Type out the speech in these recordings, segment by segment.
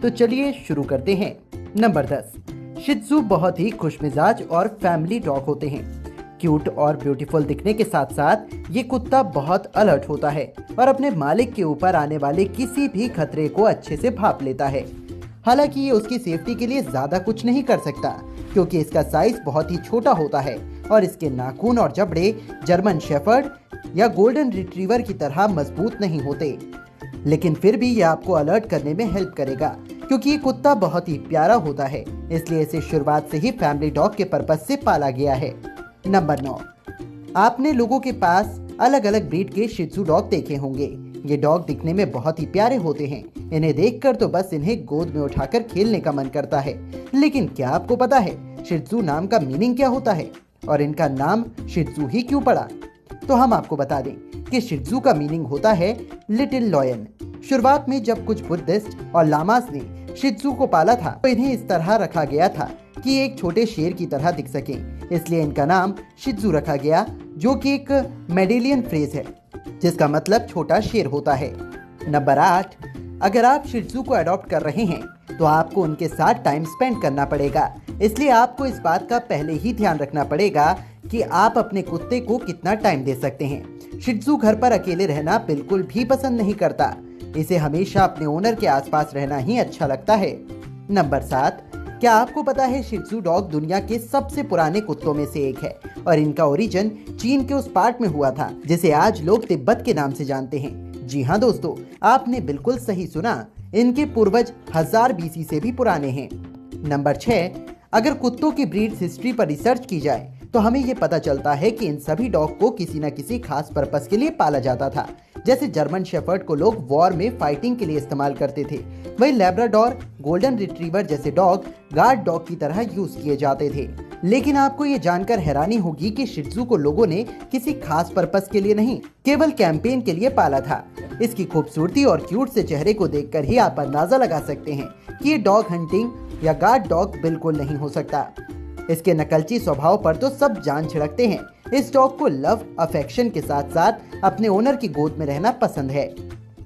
तो चलिए शुरू करते हैं। नंबर 10, शित्जू बहुत ही खुशमिजाज और फैमिली डॉग होते हैं। क्यूट और ब्यूटीफुल दिखने के साथ साथ ये कुत्ता बहुत अलर्ट होता है और अपने मालिक के ऊपर आने वाले किसी भी खतरे को अच्छे से भांप लेता है। हालांकि ये उसकी सेफ्टी के लिए ज्यादा कुछ नहीं कर सकता क्योंकि इसका साइज बहुत ही छोटा होता है और इसके नाखून और जबड़े जर्मन शेफर्ड या गोल्डन रिट्रीवर की तरह मजबूत नहीं होते। लेकिन फिर भी ये आपको अलर्ट करने में हेल्प करेगा क्योंकि ये कुत्ता बहुत ही प्यारा होता है, इसलिए इसे शुरुआत से ही फैमिली डॉग के पर्पस से पाला गया है। नंबर 9, आपने लोगों के पास अलग अलग ब्रीड के शित्जू डॉग देखे होंगे। ये डॉग दिखने में बहुत ही प्यारे होते हैं। इन्हें देखकर तो बस इन्हें गोद में उठाकर खेलने का मन करता है। लेकिन क्या आपको पता है शित्जू नाम का मीनिंग क्या होता है और इनका नाम शित्जू ही क्यों पड़ा? तो हम आपको बता दें कि शित्जू का मीनिंग होता है लिटिल लॉयन। शुरुआत में जब कुछ बुद्धिस्ट और लामास ने शित्जू को पाला था तो इन्हें इस तरह रखा गया था कि एक छोटे शेर की तरह दिख सके, इसलिए इनका नाम शित्जू रखा गया, जो कि एक मेडेलियन फ्रेज है जिसका मतलब छोटा शेर होता है। नंबर 8, अगर आप शित्जू को अडॉप्ट कर रहे हैं तो आपको उनके साथ टाइम स्पेंड करना पड़ेगा, इसलिए आपको इस बात का पहले ही ध्यान रखना पड़ेगा कि आप अपने कुत्ते को कितना टाइम दे सकते हैं। शित्जू घर पर अकेले रहना बिल्कुल भी पसंद नहीं करता, इसे हमेशा अपने ओनर के आसपास रहना ही अच्छा लगता है। नंबर 7, क्या आपको पता है शित्जू डॉग दुनिया के सबसे पुराने कुत्तों में से एक है और इनका ओरिजिन चीन के उस पार्ट में हुआ था जिसे आज लोग तिब्बत के नाम से जानते हैं। जी हाँ दोस्तों, आपने बिल्कुल सही सुना, इनके पूर्वज 1000 BC से भी पुराने हैं। नंबर 6, अगर कुत्तों की ब्रीड हिस्ट्री पर रिसर्च की जाए तो हमें ये पता चलता है कि इन सभी डॉग को किसी न किसी खास पर्पस के लिए पाला जाता था। जैसे जर्मन शेफर्ड को लोग वॉर में फाइटिंग के लिए इस्तेमाल करते थे, वही लैब्राडोर, गोल्डन रिट्रीवर जैसे डॉग गार्ड डॉग की तरह यूज किए जाते थे। लेकिन आपको ये जानकर हैरानी होगी कि शित्जू को लोगों ने किसी खास पर्पस के लिए नहीं, केवल कैंपेन के लिए पाला था। इसकी खूबसूरती और क्यूट से चेहरे को देखकर ही आप अंदाजा लगा सकते हैं कि ये डॉग हंटिंग या गार्ड डॉग बिल्कुल नहीं हो सकता। इसके नकलची स्वभाव पर तो सब जान छिड़कते हैं। इस डॉग को लव अफेक्शन के साथ साथ अपने ओनर की गोद में रहना पसंद है।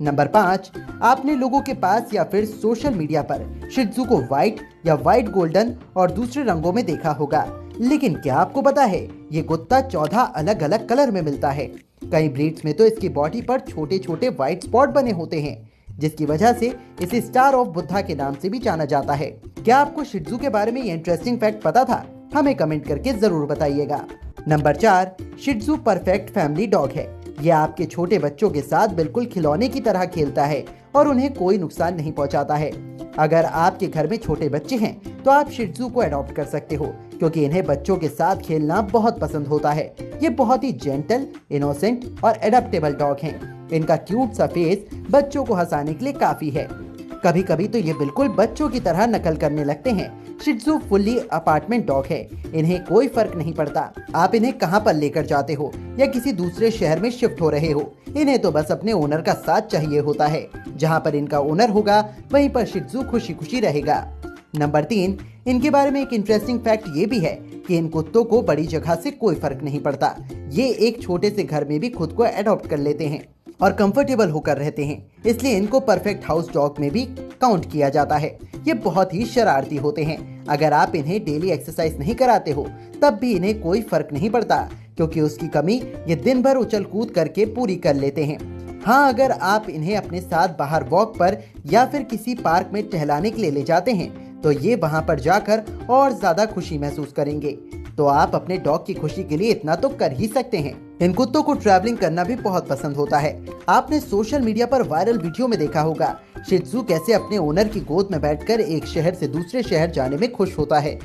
नंबर 5, आपने लोगों के पास या फिर सोशल मीडिया पर शित्जू को व्हाइट या व्हाइट गोल्डन और दूसरे रंगों में देखा होगा, लेकिन क्या आपको पता है ये कुत्ता 14 अलग अलग कलर में मिलता है। कई ब्रीड्स में तो इसकी बॉडी पर छोटे छोटे व्हाइट स्पॉट बने होते हैं, जिसकी वजह से इसे स्टार ऑफ बुद्धा के नाम से भी जाना जाता है। क्या आपको शित्जू के बारे में ये इंटरेस्टिंग फैक्ट पता था? हमें कमेंट करके जरूर बताइएगा। नंबर 4, शित्जू परफेक्ट फैमिली डॉग है। ये आपके छोटे बच्चों के साथ बिल्कुल खिलौने की तरह खेलता है और उन्हें कोई नुकसान नहीं पहुंचाता है। अगर आपके घर में छोटे बच्चे हैं तो आप शित्जू को अडॉप्ट कर सकते हो क्योंकि इन्हें बच्चों के साथ खेलना बहुत पसंद होता है। ये बहुत ही जेंटल, इनोसेंट और एडेप्टेबल डॉग हैं। इनका क्यूट सा फेस बच्चों को हंसाने के लिए काफी है। कभी कभी तो ये बिल्कुल बच्चों की तरह नकल करने लगते हैं। शित्जू फुल्ली अपार्टमेंट डॉग है, इन्हें कोई फर्क नहीं पड़ता आप इन्हें कहां पर लेकर जाते हो या किसी दूसरे शहर में शिफ्ट हो रहे हो। इन्हें तो बस अपने ओनर का साथ चाहिए होता है। जहां पर इनका ओनर होगा वहीं पर शित्जू खुशी खुशी रहेगा। नंबर 3, इनके बारे में एक इंटरेस्टिंग फैक्ट ये भी है कि इन कुत्तों को बड़ी जगह से कोई फर्क नहीं पड़ता। ये एक छोटे से घर में भी खुद को अडॉप्ट कर लेते हैं और कंफर्टेबल होकर रहते हैं, इसलिए इनको परफेक्ट हाउस डॉग में भी काउंट किया जाता है। ये बहुत ही शरारती होते हैं। अगर आप इन्हें डेली एक्सरसाइज नहीं कराते हो तब भी इन्हें कोई फर्क नहीं पड़ता क्योंकि उसकी कमी ये दिन भर उछल कूद करके पूरी कर लेते हैं। हाँ, अगर आप इन्हें अपने साथ बाहर वॉक पर या फिर किसी पार्क में टहलाने के लिए ले जाते हैं तो ये वहां पर जाकर और ज्यादा खुशी महसूस करेंगे। तो आप अपने डॉग की खुशी के लिए इतना तो कर ही सकते हैं। इन कुत्तों को ट्रैवलिंग करना भी बहुत पसंद होता है। आपने सोशल मीडिया पर वायरल वीडियो में देखा होगा शित्जू कैसे अपने ओनर की गोद में बैठकर एक शहर से दूसरे शहर जाने में खुश होता है।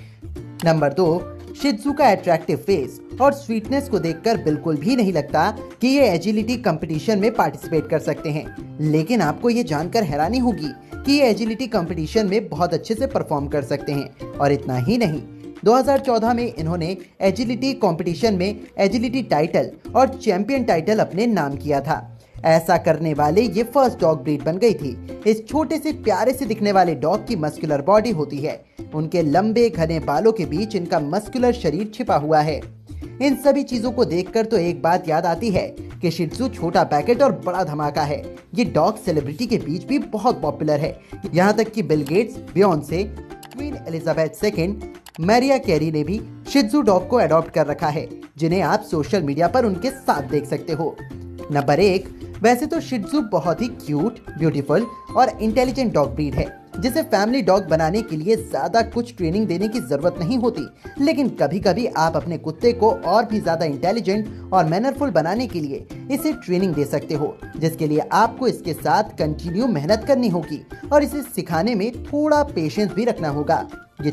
नंबर 2, शित्जू का अट्रैक्टिव फेस और स्वीटनेस को देखकर बिल्कुल भी नहीं लगता कि ये एजिलिटी कंपटीशन में पार्टिसिपेट कर सकते हैं। लेकिन आपको ये जानकर हैरानी होगी कि ये एजिलिटी कंपटीशन में बहुत अच्छे से परफॉर्म कर सकते हैं। और इतना ही नहीं, 2014 में इन्होंने एजिलिटी कंपटीशन में एजिलिटी टाइटल और चैंपियन टाइटल अपने नाम किया था। ऐसा करने वाले ये फर्स्ट डॉग ब्रीड बन गई थी। इस छोटे से प्यारे से दिखने वाले डॉग की मस्कुलर बॉडी होती है। उनके लंबे घने बालों के बीच इनका मस्कुलर शरीर छिपा हुआ है। इन सभी चीजों को देखकर तो एक बात याद आती है कि शिट्जू छोटा पैकेट और बड़ा धमाका है। ये डॉग सेलिब्रिटी के बीच भी बहुत पॉपुलर है। यहाँ तक कि Bill Gates, Beyonce, Queen Elizabeth second, Mariah Carey ने भी शिट्जू डॉग को अडॉप्ट कर रखा है, जिन्हें आप सोशल मीडिया पर उनके साथ देख सकते हो। नंबर 1, वैसे तो शिट्जू बहुत ही क्यूट, ब्यूटीफुल और इंटेलिजेंट डॉग ब्रीड है, जिसे फैमिली डॉग बनाने के लिए ज्यादा कुछ ट्रेनिंग देने की जरूरत नहीं होती। लेकिन कभी कभी आप अपने कुत्ते को और भी ज्यादा इंटेलिजेंट और मैनरफुल बनाने के लिए इसे ट्रेनिंग दे सकते हो, जिसके लिए आपको इसके साथ कंटिन्यू मेहनत करनी होगी और इसे सिखाने में थोड़ा पेशेंस भी रखना होगा। ये